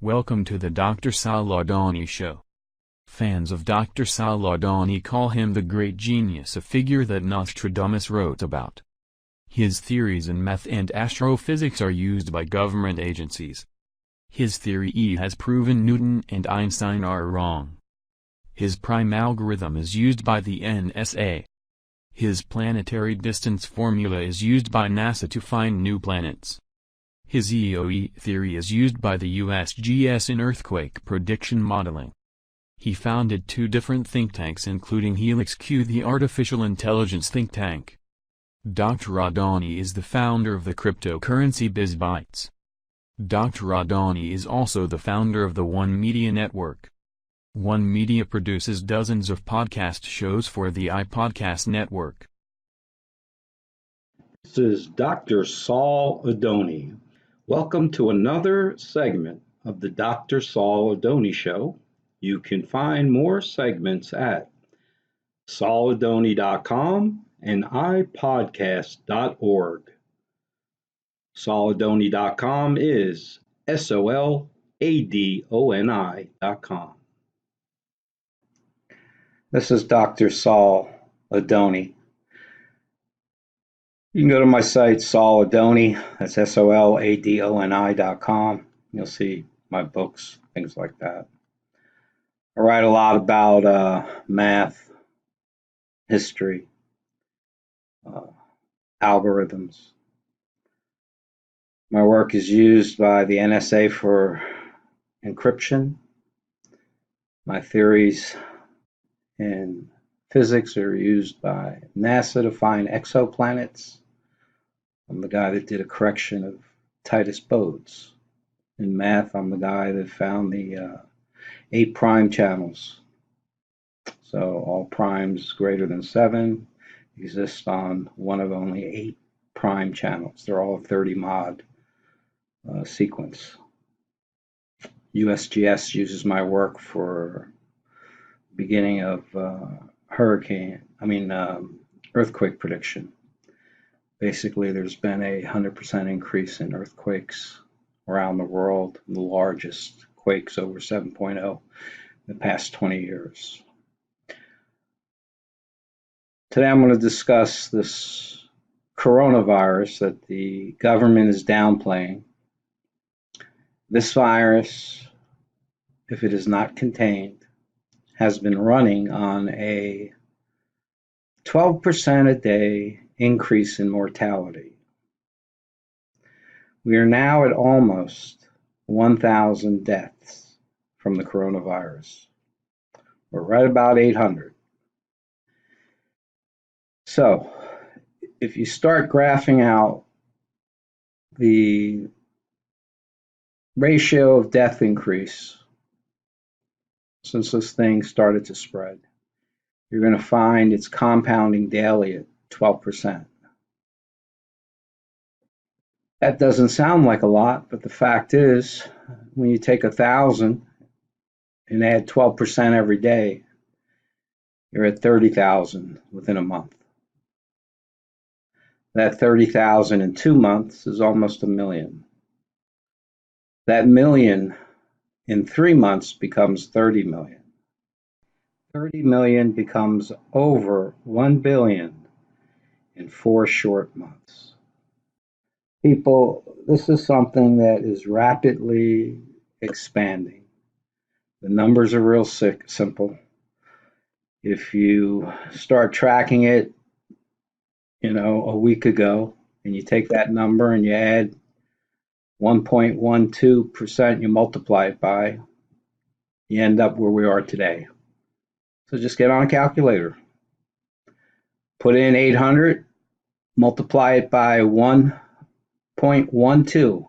Welcome to the Dr. Sal Adoni Show. Fans of Dr. Sal Adoni call him the great genius, a figure that Nostradamus wrote about. His theories in math and astrophysics are used by government agencies. His theory E has proven Newton and Einstein are wrong. His prime algorithm is used by the NSA. His planetary distance formula is used by NASA to find new planets. His EOE theory is used by the USGS in earthquake prediction modeling. He founded two different think tanks, including Helix Q, the artificial intelligence think tank. Dr. Adoni is the founder of the cryptocurrency BizBytes. Dr. Adoni is also the founder of the One Media Network. One Media produces dozens of podcast shows for the iPodcast network. This is Dr. Saul Adoni. Welcome to another segment of the Dr. Saul Adoni Show. You can find more segments at sauladoni.com and ipodcast.org. Sauladoni.com is SOLADONI.com. This is Dr. Saul Adoni. You can go to my site, Saul Adoni, that's SOLADONI.com. You'll see my books, things like that. I write a lot about math, history, algorithms. My work is used by the NSA for encryption. My theories in physics are used by NASA to find exoplanets. I'm the guy that did a correction of Titus bodes. In math, I'm the guy that found the 8 prime channels. So all primes greater than 7 exist on one of only 8 prime channels. They're all 30 mod sequence. USGS uses my work for beginning of earthquake prediction. Basically, there's been a 100% increase in earthquakes around the world, the largest quakes over 7.0 in the past 20 years. Today I'm going to discuss this coronavirus that the government is downplaying. This virus, if it is not contained, has been running on a 12% a day increase in mortality. We are now at almost 1,000 deaths from the coronavirus. We're right about 800. So, if you start graphing out the ratio of death increase since this thing started to spread, you're going to find it's compounding daily at 12%. That doesn't sound like a lot, but the fact is, when you take 1,000 and add 12% every day, you're at 30,000 within a month. That 30,000 in 2 months is almost 1 million. That million in 3 months becomes 30 million. 30 million becomes over 1 billion in 4 short months. People, this is something that is rapidly expanding. The numbers are real simple. If you start tracking it, a week ago, and you take that number and you add 1.12%, you multiply it by, you end up where we are today. So just get on a calculator. Put in 800, multiply it by 1.12,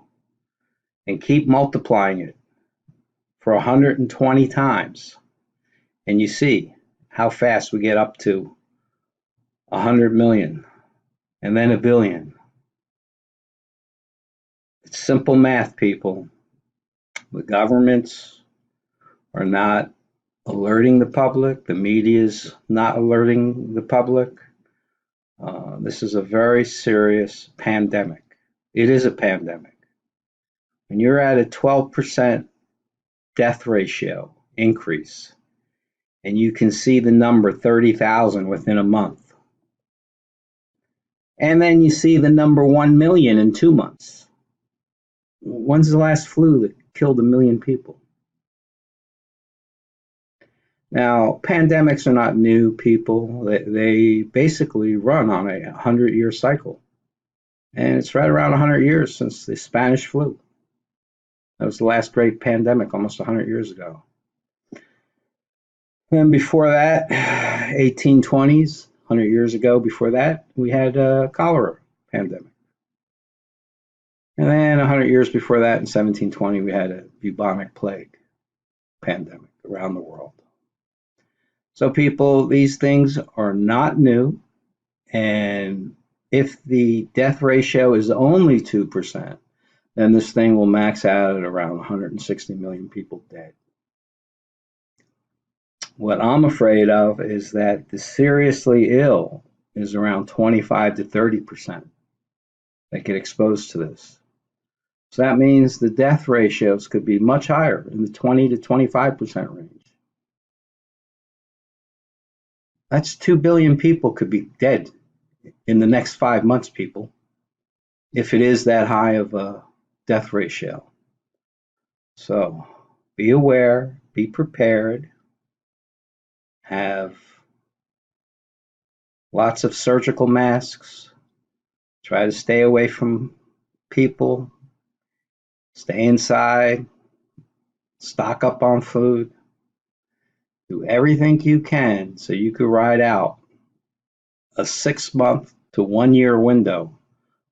and keep multiplying it for 120 times. And you see how fast we get up to 100 million. and then a billion. It's simple math, people. The governments are not alerting the public. The media is not alerting the public. This is a very serious pandemic. It is a pandemic. When you're at a 12% death ratio increase, and you can see the number 30,000 within a month, and then you see the number 1 million in 2 months. When's the last flu that killed 1 million people? Now, pandemics are not new, people. They basically run on a 100-year cycle. And it's right around 100 years since the Spanish flu. That was the last great pandemic almost 100 years ago. And before that, 1820s, 100 years ago, before that, we had a cholera pandemic. And then 100 years before that, in 1720, we had a bubonic plague pandemic around the world. So people, these things are not new. And if the death ratio is only 2%, then this thing will max out at around 160 million people dead. What I'm afraid of is that the seriously ill is around 25 to 30% that get exposed to this. So that means the death ratios could be much higher, in the 20 to 25% range. That's 2 billion people could be dead in the next 5 months, people, if it is that high of a death ratio. So be aware, be prepared, have lots of surgical masks, try to stay away from people, stay inside, stock up on food, do everything you can so you could ride out a 6-month to 1 year window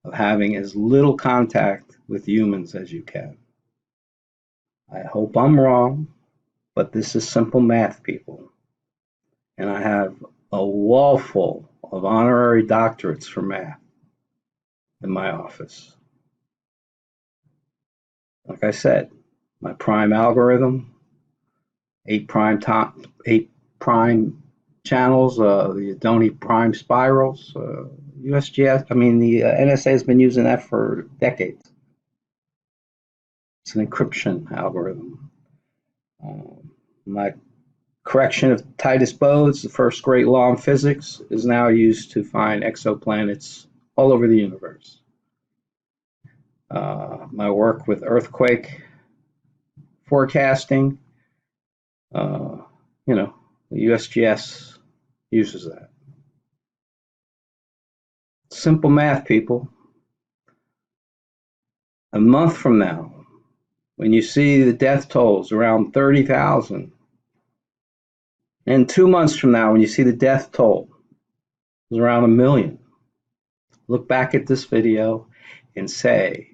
of having as little contact with humans as you can. I hope I'm wrong, but this is simple math, people. And I have a wall full of honorary doctorates for math in my office. Like I said, my prime algorithm, 8 prime channels, the Adoni prime spirals, USGS, the NSA has been using that for decades. It's an encryption algorithm. My correction of Titus Bode's, the first great law in physics, is now used to find exoplanets all over the universe. My work with earthquake forecasting, the USGS uses that. Simple math, people. A month from now, when you see the death tolls around 30,000, and 2 months from now, when you see the death toll is around 1 million, look back at this video and say,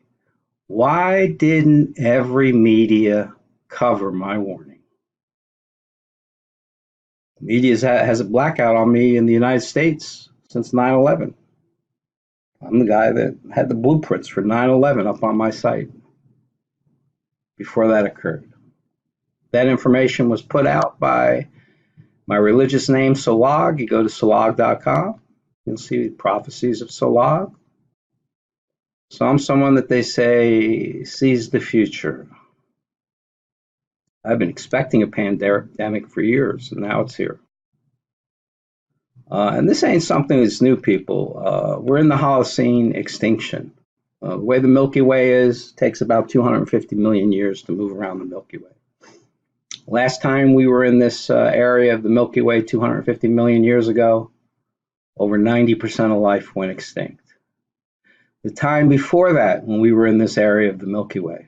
why didn't every media cover my warning? The media has a blackout on me in the United States since 9/11. I'm the guy that had the blueprints for 9/11 up on my site before that occurred. That information was put out by my religious name, Solag. You go to solag.com. You'll see the prophecies of Solag. So I'm someone that they say sees the future. I've been expecting a pandemic for years, and now it's here. And this ain't something that's new, people. We're in the Holocene extinction. The way the Milky Way is, takes about 250 million years to move around the Milky Way. Last time we were in this area of the Milky Way 250 million years ago, over 90% of life went extinct. The time before that, when we were in this area of the Milky Way,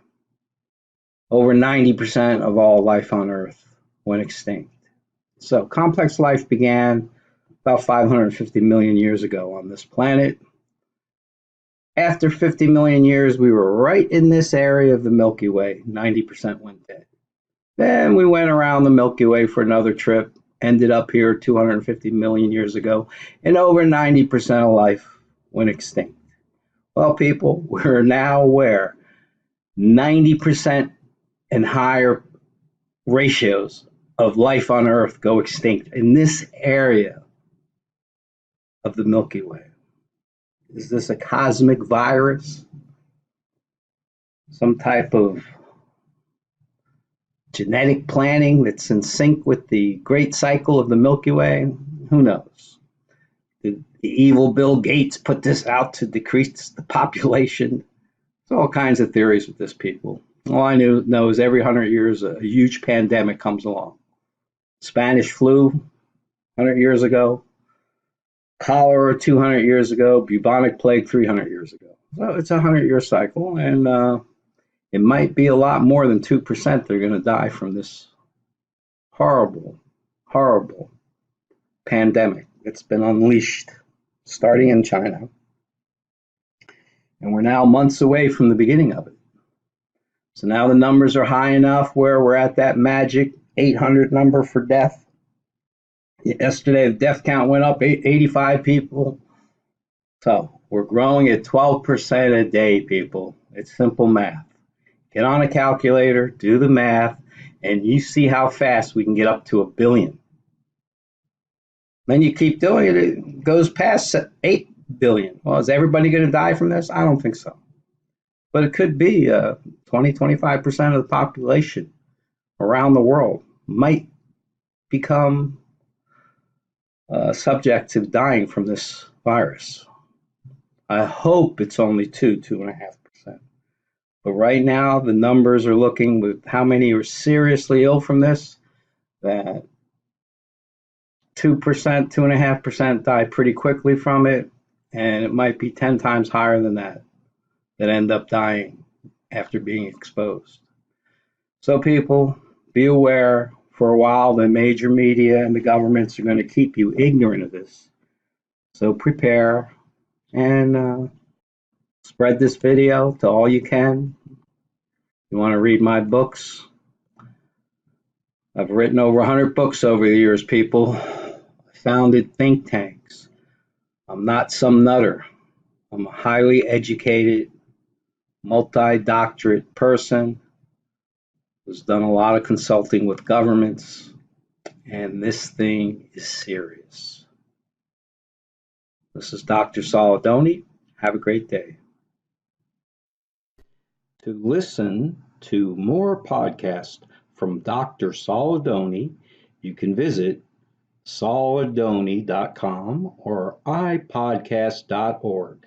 over 90% of all life on Earth went extinct. So complex life began about 550 million years ago on this planet. After 50 million years, we were right in this area of the Milky Way. 90% went dead. Then we went around the Milky Way for another trip, ended up here 250 million years ago, and over 90% of life went extinct. Well, people, we're now aware 90% and higher ratios of life on Earth go extinct in this area of the Milky Way. Is this a cosmic virus? Some type of genetic planning that's in sync with the great cycle of the Milky Way? Who knows? Did the evil Bill Gates put this out to decrease the population? There's all kinds of theories with this, people. All I know is every 100 years a huge pandemic comes along. Spanish flu 100 years ago, cholera 200 years ago, bubonic plague 300 years ago. So it's a 100-year cycle, and it might be a lot more than 2% that are going to die from this horrible, horrible pandemic that's been unleashed starting in China. And we're now months away from the beginning of it. So now the numbers are high enough where we're at that magic 800 number for death. Yesterday, the death count went up 85 people. So we're growing at 12% a day, people. It's simple math. Get on a calculator, do the math, and you see how fast we can get up to 1 billion. Then you keep doing it, it goes past 8 billion. Well, is everybody going to die from this? I don't think so. But it could be 20-25% of the population around the world might become subject to dying from this virus. I hope it's only 2.5%. But right now, the numbers are looking with how many are seriously ill from this, that 2%, 2.5% die pretty quickly from it, and it might be 10 times higher than that end up dying after being exposed. So people, be aware. For a while, the major media and the governments are going to keep you ignorant of this. So prepare and spread this video to all you can. You want to read my books? I've written over 100 books over the years, people. I founded think tanks. I'm not some nutter. I'm a highly educated, multi-doctorate person who's done a lot of consulting with governments, and this thing is serious. This is Dr. Adoni. Have a great day. To listen to more podcasts from Dr. Adoni, you can visit sauladoni.com or ipodcast.org.